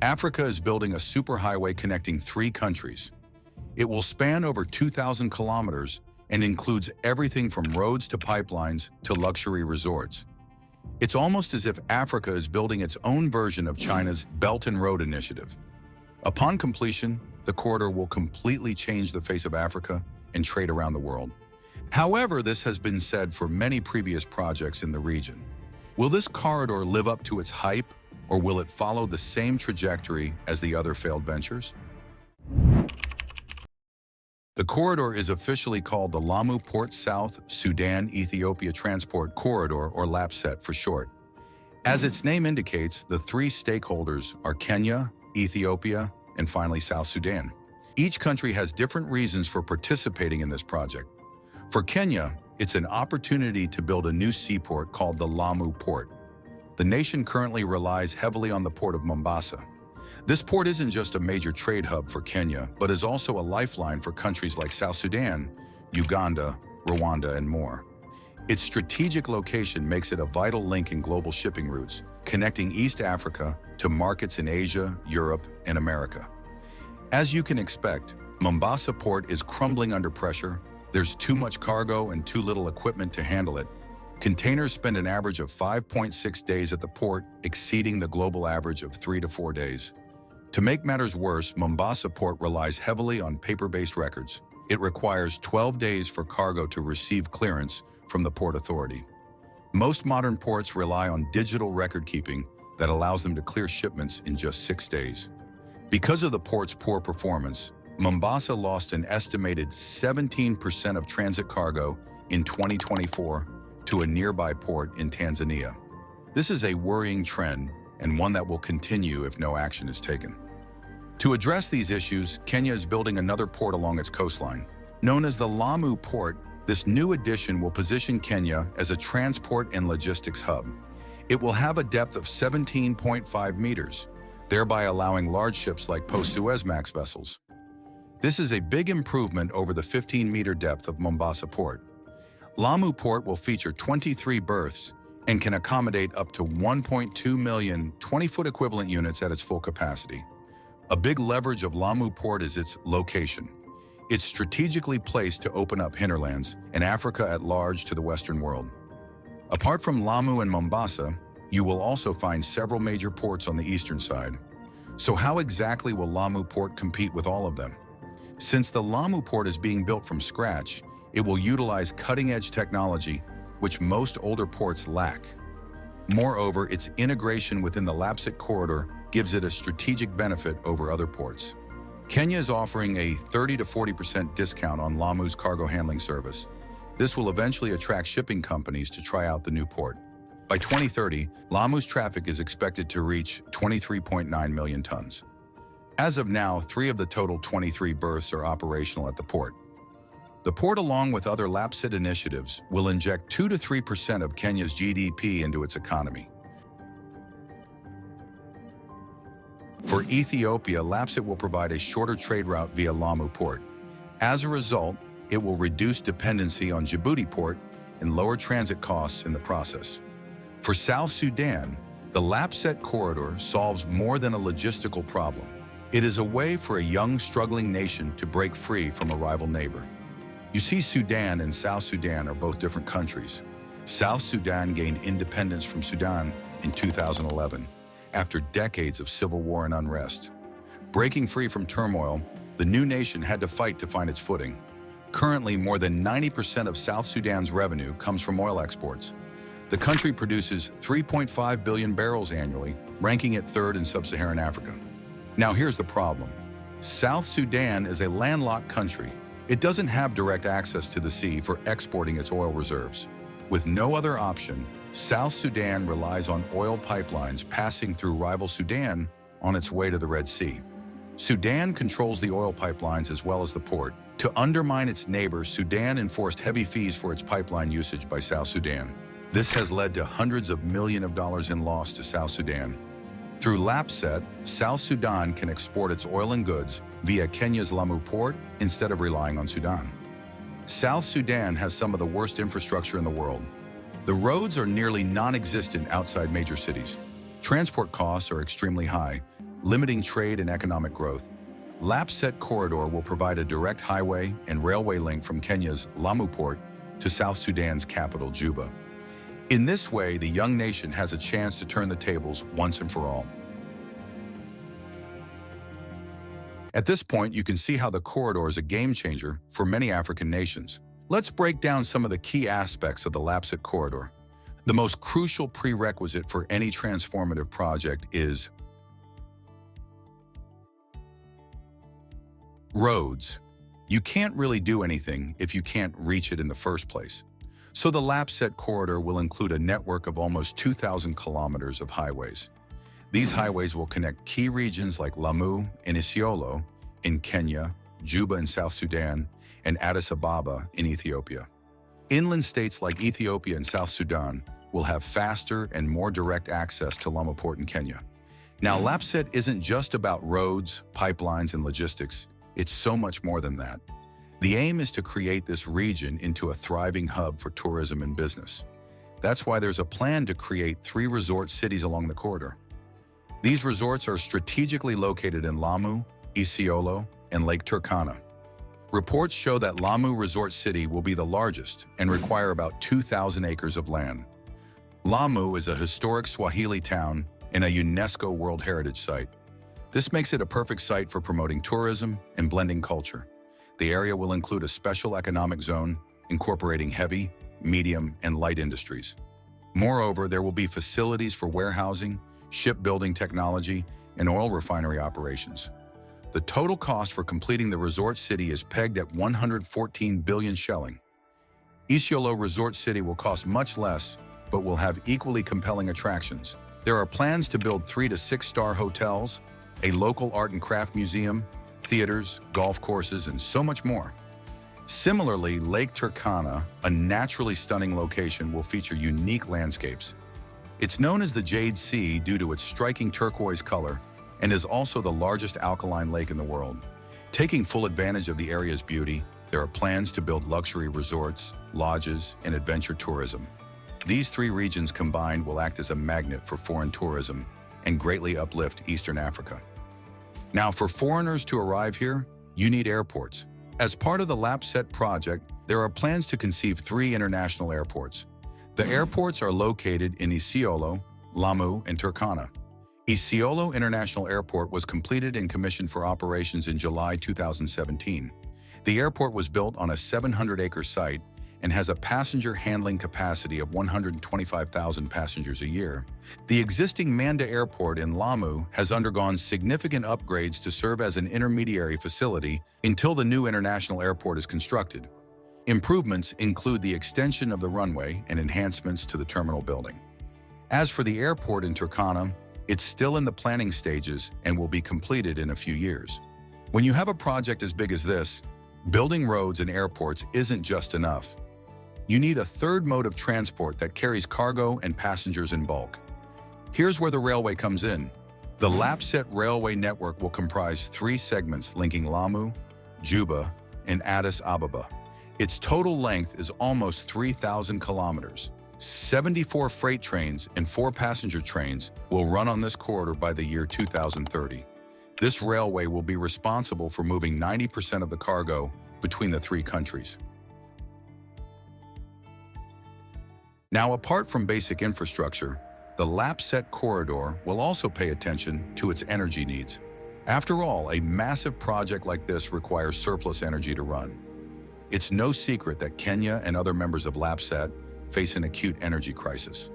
Africa is building a superhighway connecting 3 countries. It will span over 2,000 kilometers and includes everything from roads to pipelines to luxury resorts. It's almost as if Africa is building its own version of China's Belt and Road Initiative. Upon completion, the corridor will completely change the face of Africa and trade around the world. However, this has been said for many previous projects in the region. Will this corridor live up to its hype, or will it follow the same trajectory as the other failed ventures? The corridor is officially called the Lamu Port South Sudan Ethiopia Transport Corridor, or LAPSSET for short. As its name indicates, the 3 stakeholders are Kenya, Ethiopia, and finally South Sudan. Each country has different reasons for participating in this project. For Kenya, it's an opportunity to build a new seaport called the Lamu Port. The nation currently relies heavily on the port of Mombasa. This port isn't just a major trade hub for Kenya, but is also a lifeline for countries like South Sudan, Uganda, Rwanda, and more. Its strategic location makes it a vital link in global shipping routes, connecting East Africa to markets in Asia, Europe, and America. As you can expect, Mombasa Port is crumbling under pressure. There's too much cargo and too little equipment to handle it. Containers spend an average of 5.6 days at the port, exceeding the global average of 3 to 4 days. To make matters worse, Mombasa Port relies heavily on paper-based records. It requires 12 days for cargo to receive clearance from the Port Authority. Most modern ports rely on digital record-keeping that allows them to clear shipments in just 6 days. Because of the port's poor performance, Mombasa lost an estimated 17% of transit cargo in 2024 to a nearby port in Tanzania. This is a worrying trend and one that will continue if no action is taken. To address these issues, Kenya is building another port along its coastline. Known as the Lamu Port, this new addition will position Kenya as a transport and logistics hub. It will have a depth of 17.5 meters, thereby allowing large ships like post-Suezmax vessels. This is a big improvement over the 15-meter depth of Mombasa Port. Lamu Port will feature 23 berths and can accommodate up to 1.2 million 20-foot equivalent units at its full capacity. A big leverage of Lamu Port is its location. It's strategically placed to open up hinterlands and Africa at large to the Western world. Apart from Lamu and Mombasa, you will also find several major ports on the eastern side. So how exactly will Lamu Port compete with all of them? Since the Lamu Port is being built from scratch, it will utilize cutting-edge technology, which most older ports lack. Moreover, its integration within the LAPSSET Corridor gives it a strategic benefit over other ports. Kenya is offering a 30 to 40% discount on Lamu's cargo handling service. This will eventually attract shipping companies to try out the new port. By 2030, Lamu's traffic is expected to reach 23.9 million tons. As of now, 3 of the total 23 berths are operational at the port. The port, along with other LAPSSET initiatives, will inject 2 to 3% of Kenya's GDP into its economy. For Ethiopia, LAPSSET will provide a shorter trade route via Lamu Port. As a result, it will reduce dependency on Djibouti Port and lower transit costs in the process. For South Sudan, the LAPSSET Corridor solves more than a logistical problem. It is a way for a young, struggling nation to break free from a rival neighbor. You see, Sudan and South Sudan are both different countries. South Sudan gained independence from Sudan in 2011, after decades of civil war and unrest. Breaking free from turmoil, the new nation had to fight to find its footing. Currently, more than 90% of South Sudan's revenue comes from oil exports. The country produces 3.5 billion barrels annually, ranking it 3rd in sub-Saharan Africa. Now here's the problem. South Sudan is a landlocked country. It doesn't have direct access to the sea for exporting its oil reserves. With no other option, South Sudan relies on oil pipelines passing through rival Sudan on its way to the Red Sea. Sudan controls the oil pipelines as well as the port. To undermine its neighbors, Sudan enforced heavy fees for its pipeline usage by South Sudan. This has led to hundreds of millions of dollars in loss to South Sudan. Through LAPSSET, South Sudan can export its oil and goods via Kenya's Lamu Port instead of relying on Sudan. South Sudan has some of the worst infrastructure in the world. The roads are nearly non-existent outside major cities. Transport costs are extremely high, limiting trade and economic growth. LAPSSET Corridor will provide a direct highway and railway link from Kenya's Lamu Port to South Sudan's capital, Juba. In this way, the young nation has a chance to turn the tables once and for all. At this point, you can see how the corridor is a game changer for many African nations. Let's break down some of the key aspects of the LAPSSET Corridor. The most crucial prerequisite for any transformative project is roads. You can't really do anything if you can't reach it in the first place. So the LAPSSET Corridor will include a network of almost 2,000 kilometers of highways. These highways will connect key regions like Lamu and Isiolo in Kenya, Juba in South Sudan, and Addis Ababa in Ethiopia. Inland states like Ethiopia and South Sudan will have faster and more direct access to Lamu Port in Kenya. Now, LAPSSET isn't just about roads, pipelines, and logistics. It's so much more than that. The aim is to create this region into a thriving hub for tourism and business. That's why there's a plan to create 3 resort cities along the corridor. These resorts are strategically located in Lamu, Isiolo, and Lake Turkana. Reports show that Lamu Resort City will be the largest and require about 2,000 acres of land. Lamu is a historic Swahili town and a UNESCO World Heritage Site. This makes it a perfect site for promoting tourism and blending culture. The area will include a special economic zone incorporating heavy, medium, and light industries. Moreover, there will be facilities for warehousing, shipbuilding technology, and oil refinery operations. The total cost for completing the resort city is pegged at 114 billion shilling. Isiolo Resort City will cost much less, but will have equally compelling attractions. There are plans to build 3 to 6-star hotels, a local art and craft museum, theaters, golf courses, and so much more. Similarly, Lake Turkana, a naturally stunning location, will feature unique landscapes. It's known as the Jade Sea due to its striking turquoise color and is also the largest alkaline lake in the world. Taking full advantage of the area's beauty, there are plans to build luxury resorts, lodges, and adventure tourism. These 3 regions combined will act as a magnet for foreign tourism and greatly uplift Eastern Africa. Now, for foreigners to arrive here, you need airports. As part of the LAPSSET project, there are plans to conceive 3 international airports. The airports are located in Isiolo, Lamu, and Turkana. Isiolo International Airport was completed and commissioned for operations in July 2017. The airport was built on a 700-acre site and has a passenger handling capacity of 125,000 passengers a year. The existing Manda Airport in Lamu has undergone significant upgrades to serve as an intermediary facility until the new international airport is constructed. Improvements include the extension of the runway and enhancements to the terminal building. As for the airport in Turkana, it's still in the planning stages and will be completed in a few years. When you have a project as big as this, building roads and airports isn't just enough. You need a third mode of transport that carries cargo and passengers in bulk. Here's where the railway comes in. The LAPSSET railway network will comprise 3 segments linking Lamu, Juba, and Addis Ababa. Its total length is almost 3,000 kilometers. 74 freight trains and 4 passenger trains will run on this corridor by the year 2030. This railway will be responsible for moving 90% of the cargo between the 3 countries. Now, apart from basic infrastructure, the LAPSSET Corridor will also pay attention to its energy needs. After all, a massive project like this requires surplus energy to run. It's no secret that Kenya and other members of LAPSSET face an acute energy crisis.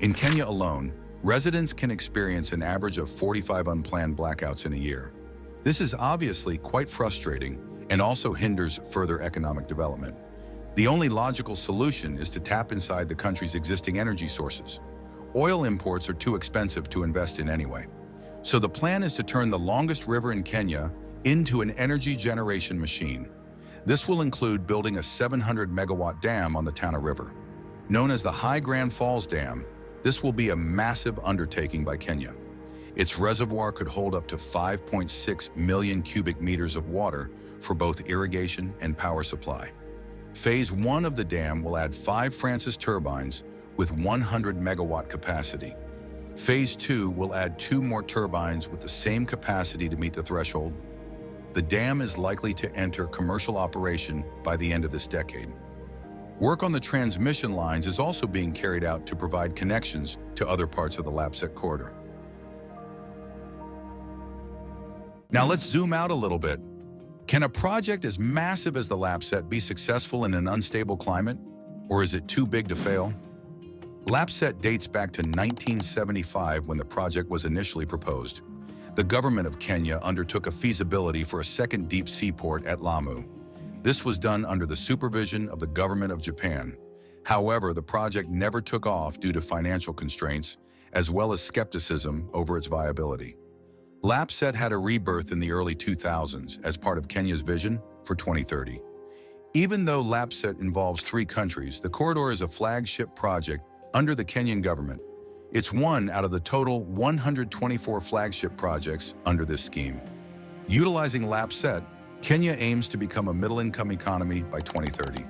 In Kenya alone, residents can experience an average of 45 unplanned blackouts in a year. This is obviously quite frustrating and also hinders further economic development. The only logical solution is to tap inside the country's existing energy sources. Oil imports are too expensive to invest in anyway. So the plan is to turn the longest river in Kenya into an energy generation machine. This will include building a 700-megawatt dam on the Tana River. Known as the High Grand Falls Dam, this will be a massive undertaking by Kenya. Its reservoir could hold up to 5.6 million cubic meters of water for both irrigation and power supply. Phase 1 of the dam will add 5 Francis turbines with 100 megawatt capacity. Phase 2 will add 2 more turbines with the same capacity to meet the threshold. The dam is likely to enter commercial operation by the end of this decade. Work on the transmission lines is also being carried out to provide connections to other parts of the LAPSSET Corridor. Now let's zoom out a little bit. Can a project as massive as the LAPSSET be successful in an unstable climate, or is it too big to fail? LAPSSET dates back to 1975 when the project was initially proposed. The government of Kenya undertook a feasibility for a second deep sea port at Lamu. This was done under the supervision of the government of Japan. However, the project never took off due to financial constraints, as well as skepticism over its viability. LAPSSET had a rebirth in the early 2000s as part of Kenya's vision for 2030. Even though LAPSSET involves 3 countries, the corridor is a flagship project under the Kenyan government. It's one out of the total 124 flagship projects under this scheme. Utilizing LAPSSET, Kenya aims to become a middle-income economy by 2030.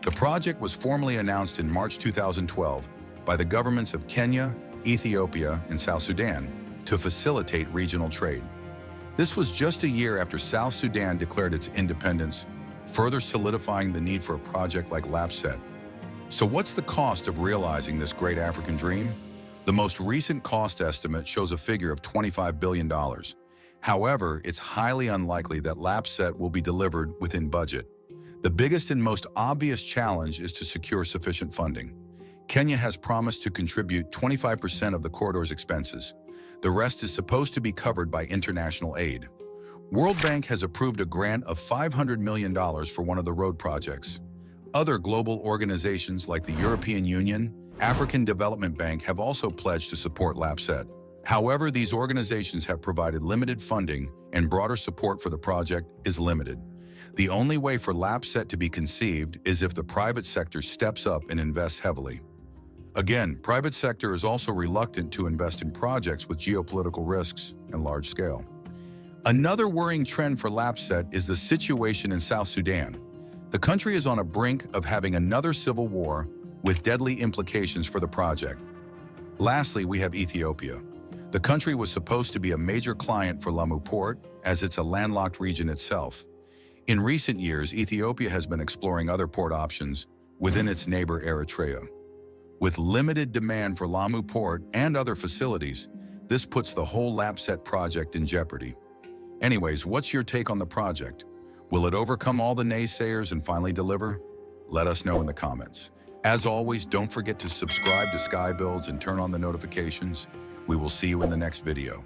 The project was formally announced in March 2012 by the governments of Kenya, Ethiopia, and South Sudan to facilitate regional trade. This was just a year after South Sudan declared its independence, further solidifying the need for a project like LAPSSET. So what's the cost of realizing this great African dream? The most recent cost estimate shows a figure of $25 billion. However, it's highly unlikely that LAPSSET will be delivered within budget. The biggest and most obvious challenge is to secure sufficient funding. Kenya has promised to contribute 25% of the corridor's expenses. The rest is supposed to be covered by international aid. World Bank has approved a grant of $500 million for one of the road projects. Other global organizations like the European Union, African Development Bank have also pledged to support LAPSSET. However, these organizations have provided limited funding and broader support for the project is limited. The only way for LAPSSET to be conceived is if the private sector steps up and invests heavily. Again, private sector is also reluctant to invest in projects with geopolitical risks and large scale. Another worrying trend for LAPSSET is the situation in South Sudan. The country is on a brink of having another civil war with deadly implications for the project. Lastly, we have Ethiopia. The country was supposed to be a major client for Lamu Port, as it's a landlocked region itself. In recent years, Ethiopia has been exploring other port options within its neighbor Eritrea. With limited demand for Lamu Port and other facilities, this puts the whole LAPSSET project in jeopardy. Anyways, what's your take on the project? Will it overcome all the naysayers and finally deliver? Let us know in the comments. As always, don't forget to subscribe to Sky Builds and turn on the notifications. We will see you in the next video.